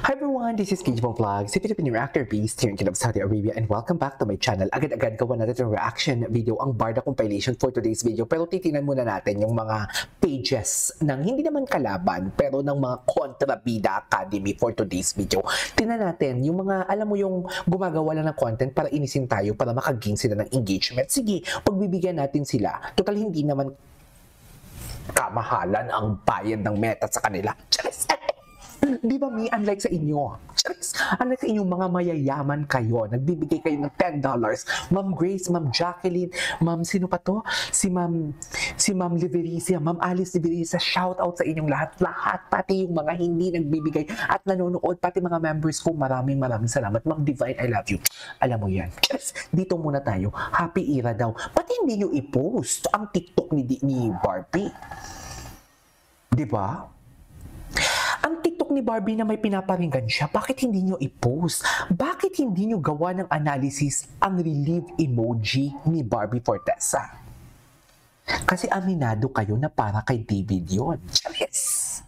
Hi everyone, this is Kijbo Vlogs, a Filipino reactor based here in Kingdom of Saudi Arabia, and welcome back to my channel. Agad-agad gawa natin yung reaction video, ang Barda compilation for today's video. Pero titingnan muna natin yung mga pages ng hindi naman kalaban, pero ng mga kontrabida academy for today's video. Tingnan natin yung mga, alam mo yung gumagawa lang ng content para inisin tayo, para makagain sila ng engagement. Sige, pagbibigyan natin sila. Total hindi naman kamahalan ang bayad ng Meta sa kanila. Charis! Di ba, Mi? Unlike sa inyo. Charis! Unlike sa inyong mga mayayaman kayo, nagbibigay kayo ng $10. Ma'am Grace, Ma'am Jacqueline, Ma'am sino pa to? Si Ma'am Livericia, Ma'am Alice Livericia, shout out sa inyong lahat. Lahat, pati yung mga hindi nagbibigay at nanonood, pati mga members ko, maraming salamat. Ma'am Divine, I love you. Alam mo yan. Charis! Dito muna tayo. Happy era daw. Pati hindi nyo i-post ang TikTok ni Barbie. Di ba? Ang TikTok ni Barbie na may pinaparinggan siya, bakit hindi nyo i-post? Bakit hindi nyo gawa ng analysis ang relief emoji ni Barbie Fortesa? Kasi aminado kayo na para kay David yun. Charis!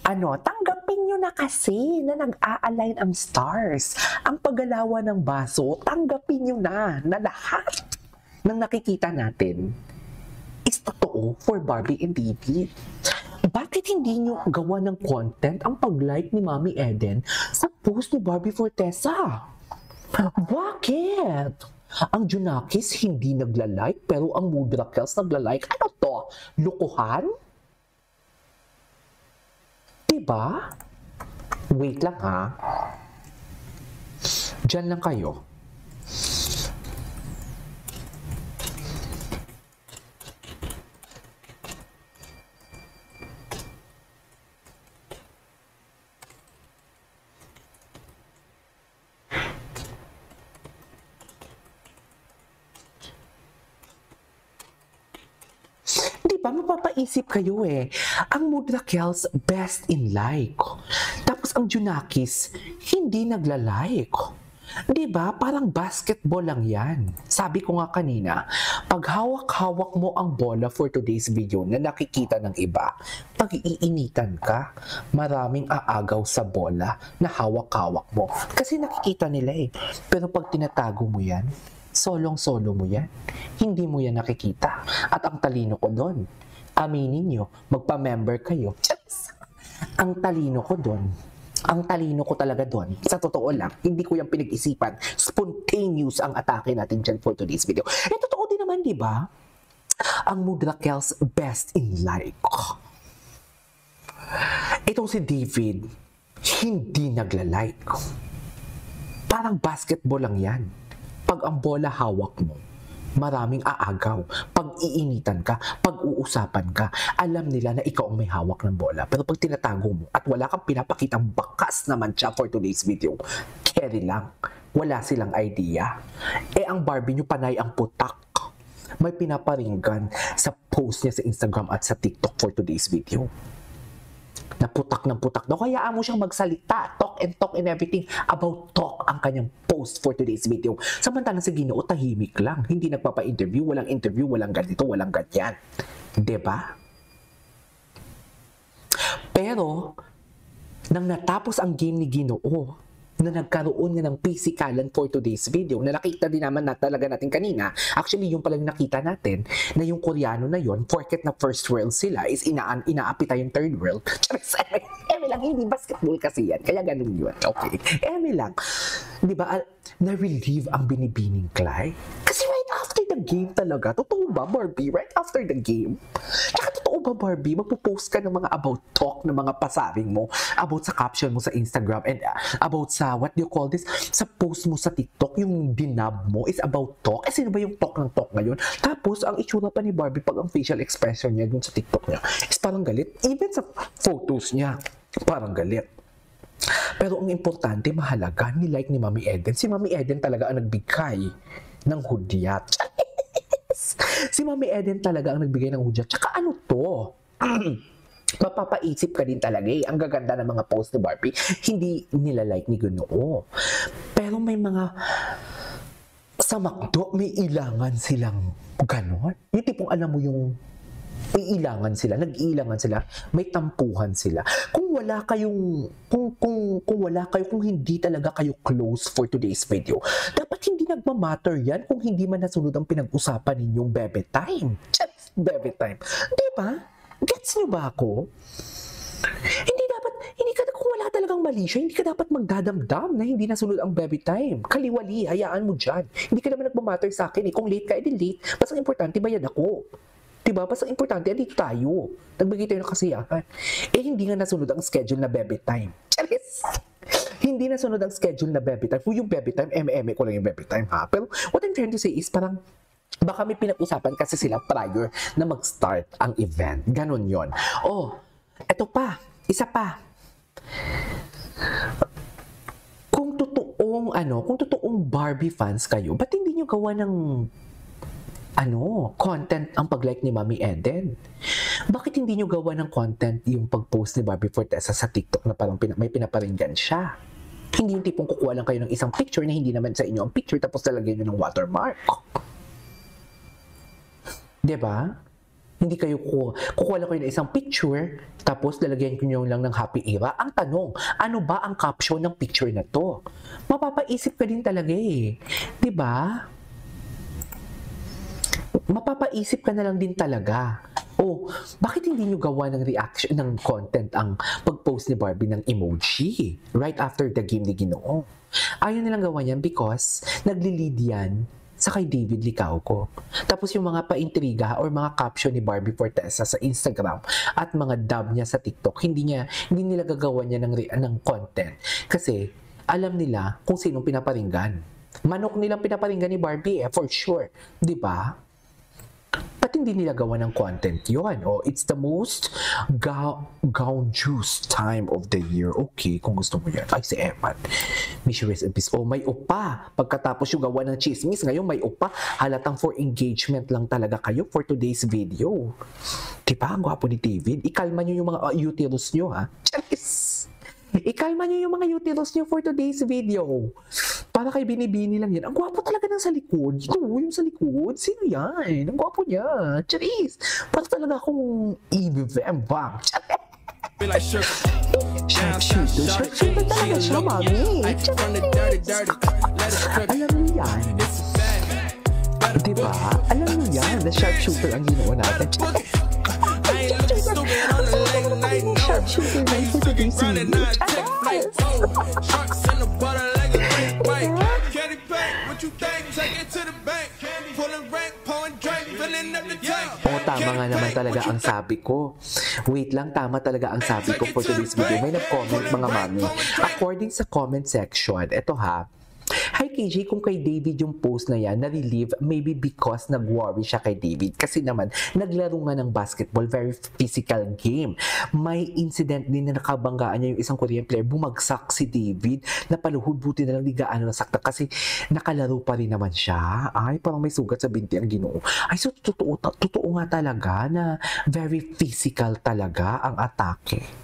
Tanggapin nyo na kasi na nag-a-align ang stars. Ang paggalawa ng baso, tanggapin nyo na lahat ng nakikita natin is totoo for Barbie and David. Bakit hindi nyo gawa ng content ang pag-like ni Mami Eden sa post ni Barbie Fortesa? Bakit? Ang Junakis hindi nagla-like pero ang Mudrakels nagla-like. Ano to? Lukuhan? Diba? Wait lang ha. Diyan lang kayo. Mapapaisip kayo ang Mudrakels best in like. Tapos ang Junakis hindi nagla-like. Diba? Parang basketball lang yan. Sabi ko nga kanina, pag hawak-hawak mo ang bola for today's video na nakikita ng iba, pag iinitan ka, maraming aagaw sa bola na hawak-hawak mo. Kasi nakikita nila Pero pag tinatago mo yan, solong-solo mo yan. Hindi mo yan nakikita. At ang talino ko doon, aminin nyo, magpa-member kayo. Charis! Ang talino ko doon, ang talino ko talaga doon, sa totoo lang, hindi ko yung pinag-isipan. Spontaneous ang atake natin dyan for today's video. Totoo din naman, di ba? Ang Mudrakels best in like. Itong si David, hindi nagla-like. Parang basketball lang yan. Pag ang bola hawak mo, maraming aagaw. Pag iinitan ka, pag uusapan ka, alam nila na ikaw ang may hawak ng bola. Pero pag tinatago mo at wala kang pinapakitang bakas naman siya for today's video, carry lang. Wala silang idea. Ang Barbie nyo panay ang putak. May pinaparinggan sa post niya sa Instagram at sa TikTok for today's video. Naputak ng putak daw. Kaya mo siyang magsalita, talk and everything about talk ang kanyang post for today's video. Samantalang sa Ginoo, tahimik lang. Hindi nagpapa-interview, walang ganito, walang ganyan. Diba? Pero, nang natapos ang game ni Ginoo, na nagkaroon nga ng pisikalan for today's video, na nakita din naman na talaga natin kanina, actually yung palang nakita natin, na yung Koreano na yon, forget na first world sila, is inaapi tayong third world. Charis, eme lang, hindi basketball kasi yan, kaya ganun yun, okay, eme lang. Diba, na-relieve ang binibining Clyde? Kasi right after the game talaga, totoo ba Barbie? Right after the game? Tsaka totoo ba Barbie? Magpo-post ka ng mga about talk, ng mga pasaring mo, about sa caption mo sa Instagram, and about sa, what do you call this? Sa post mo sa TikTok, yung dinab mo is about talk. Sino ba yung talk ng talk ngayon? Tapos, ang itsura pa ni Barbie pag ang facial expression niya dun sa TikTok niya is parang galit. Even sa photos niya, parang galit. Pero ang importante, mahalaga, ni-like ni Mami Eden. Si Mami Eden talaga ang nagbigay ng hudyat. Si Mami Eden talaga ang nagbigay ng hudyat. Tsaka ano to? Mapapaisip ka din talaga Ang gaganda ng mga post ni Barbie, hindi nila like ni Ginoo. Pero may mga sa McDo, may ilangan silang ganon. Yung tipong alam mo yung iilangan sila, nag-iilangan sila, may tampuhan sila. Kung wala kayong, kung kung wala kayo, kung hindi talaga kayo close for today's video. Dapat hindi nagmamatter yan kung hindi man nasunod ang pinag-usapan ninyong bebe time. Just bebe time. Di ba? Gets niyo ba ako? Hindi ka, kung wala talagang mali siya, hindi ka dapat magdadamdam na hindi nasunod ang baby time. Kaliwali, hayaan mo dyan. Hindi ka naman nagmamatter sa akin eh. Kung late ka, edi late. Basta importante, bayad ako. Diba? Basta importante, dito tayo. Nagbigay tayo ng kasiyahan. Eh, hindi nga nasunod ang schedule na baby time. Charis! Hindi nasunod ang schedule na baby time. Kung yung baby time, ko lang yung baby time ha. Pero what I'm trying to say is parang baka may pinag-usapan kasi sila prior na mag-start ang event. Ganon yon. Oh, eto pa. Isa pa. Kung totoong Barbie fans kayo, ba't hindi nyo gawa ng content ang pag-like ni Mami Eden? Bakit hindi nyo gawa ng content yung pag-post ni Barbie Fortesa sa TikTok na parang may pinaparinggan siya? Hindi yung tipong kukuha lang kayo ng isang picture na hindi naman sa inyo ang picture tapos talagyan nyo ng watermark. Diba? Hindi kayo kukuha lang kayo ng isang picture, tapos lalagyan nyo lang ng happy era. Ang tanong, ano ba ang caption ng picture na to? Mapapaisip ka din talaga eh. Diba? Mapapaisip ka na lang din talaga. Oh, bakit hindi nyo gawa ng reaction, ng content ang pag-post ni Barbie ng emoji right after the game ni Ginoo? Ayaw nilang gawa yan because naglilid yan sa kay David Licauco. Tapos yung mga paintriga or mga caption ni Barbie Fortesa sa Instagram at mga dub niya sa TikTok, hindi nila gagawa niya ng content. Kasi alam nila kung sinong pinaparinggan. Manok nilang pinaparinggan ni Barbie for sure. Di ba? Ba't hindi nila gawa ng content yun? Oh, it's the most gown juice time of the year. Okay, kung gusto mo yan. Ay, si Eman. Miss rest in peace. Oh, may upa. Pagkatapos yung gawa ng chismis, ngayon may upa. Halatang for engagement lang talaga kayo for today's video. Diba? Ang gwapo ni David. Ikalma nyo yung mga uterus nyo, ha? Charis! Ikalma nyo yung mga uterus nyo for today's video. Para kay Binibini lang yan. Ang gwapo talaga ng sa likod. Oo, yung sa likod. Sino yan? Ang gwapo niya. Charis! Para talaga akong Eve Vembang. Sharpshooter talaga siya, mami. Alam niyo yan. Diba? Alam niyo yan na sharpshooter ang ginawa natin. Sharpshooter na ito sa DC. O, tama nga naman talaga ang sabi ko. Wait lang, tama talaga ang sabi ko for today's video. May nag-comment mga mami. According sa comment section, eto ha. Hi KJ, kung kay David yung post na yan, na-relieve maybe because nag-worry siya kay David. Kasi naman, naglaro nga ng basketball, very physical game. May incident din na nakabanggaan niya yung isang Korean player, bumagsak si David, napaluhod, buti na lang di gaano nasakta kasi nakalaro pa rin naman siya. Ay, parang may sugat sa binti ang Ginoo. Ay, so totoo nga talaga na very physical talaga ang atake.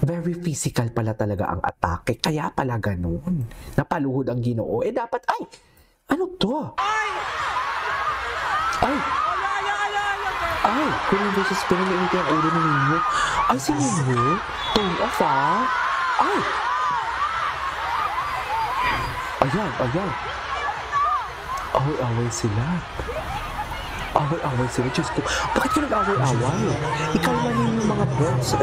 Very physical pala talaga ang atake. Kaya pala ganun. Napaluhod ang Ginoo. Eh dapat, ay! Ano to? Ay! Ay! Kung yung beses pinag-iinit yung ulo ng ninyo. Ay, si Ninyo? Turn off ah! Ay! Ayan, ayan. Away-away sila. Away-away sila. Diyos ko, bakit ka nag-away-away? Ikaw man yung mga bots.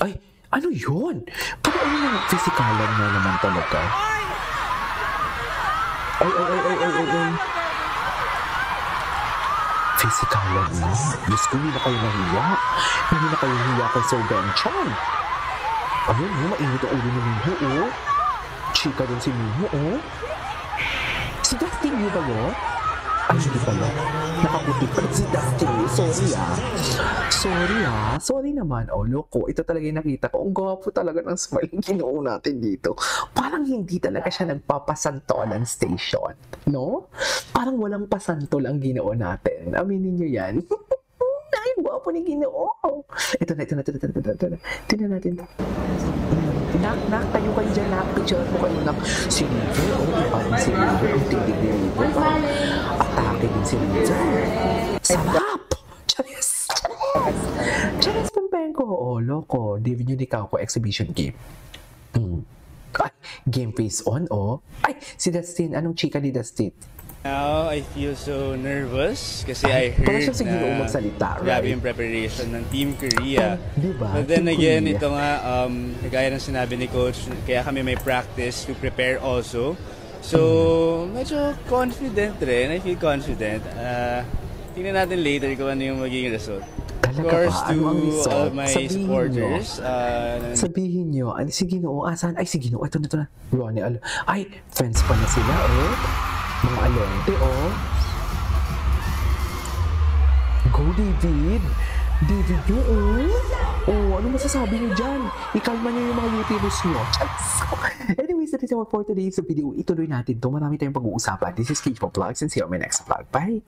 Ay, ano yun? Parang ano yung physikalan nga naman talaga? Ay. Physikalan na? Diyos ko, hindi na kayo nahiya. Hindi na kayo nahiya kay Sir Benchan. Ayun, mainit ang ulo ninyo, oh. Chika din si Minho, oh. Si Dustin niyo ba yun? Ay, hindi pala. Nakaputi pa si Dustin. Sorry naman. Oh, loko. Ito talaga yung nakita ko. Ang gwapo talaga ng smile yung Ginoo natin dito. Parang hindi talaga siya nagpapasantolan station. No? Parang walang pasantol ang Ginoo natin. Aminin nyo yan. Ay, gwapo ni Ginoo. Ito na. Tingnan natin. Nak, tayo kayo dyan, nak. Picture mo kayo, nak. Si River, iba din si River. Ang tindig ni River. Atake din si River. Sarap! Charis! Benko, loko. David yun ikaw ko, exhibition game. Ay, game face on, Ay, si Dustin. Anong chika ni Dustin? Now, I feel so nervous kasi I Para heard siya sa Ginoo magsalita, grabe right? yung preparation ng Team Korea. Diba? But then Team again, Korea. ito nga, gaya ng sinabi ni Coach, kaya kami may practice to prepare also. So, medyo confident rin. I feel confident. Tingnan natin later kung ano yung magiging result. Of Talaga course, ba? to Ano ang result? all my Sabihin supporters, Sabihin nyo, si Ginoo, asan? Ay, si Ginoo, ito na. Ronnie, ay, friends pa na sila, Mga alente, Go, David! David yun, ano masasabi nyo dyan? Ikalma nyo yung mga uterus nyo. Anyways, that is all for today's video. Ituloy natin to. Marami tayong pag-uusapan. This is Cage Vlogs and see you on my next vlog. Bye!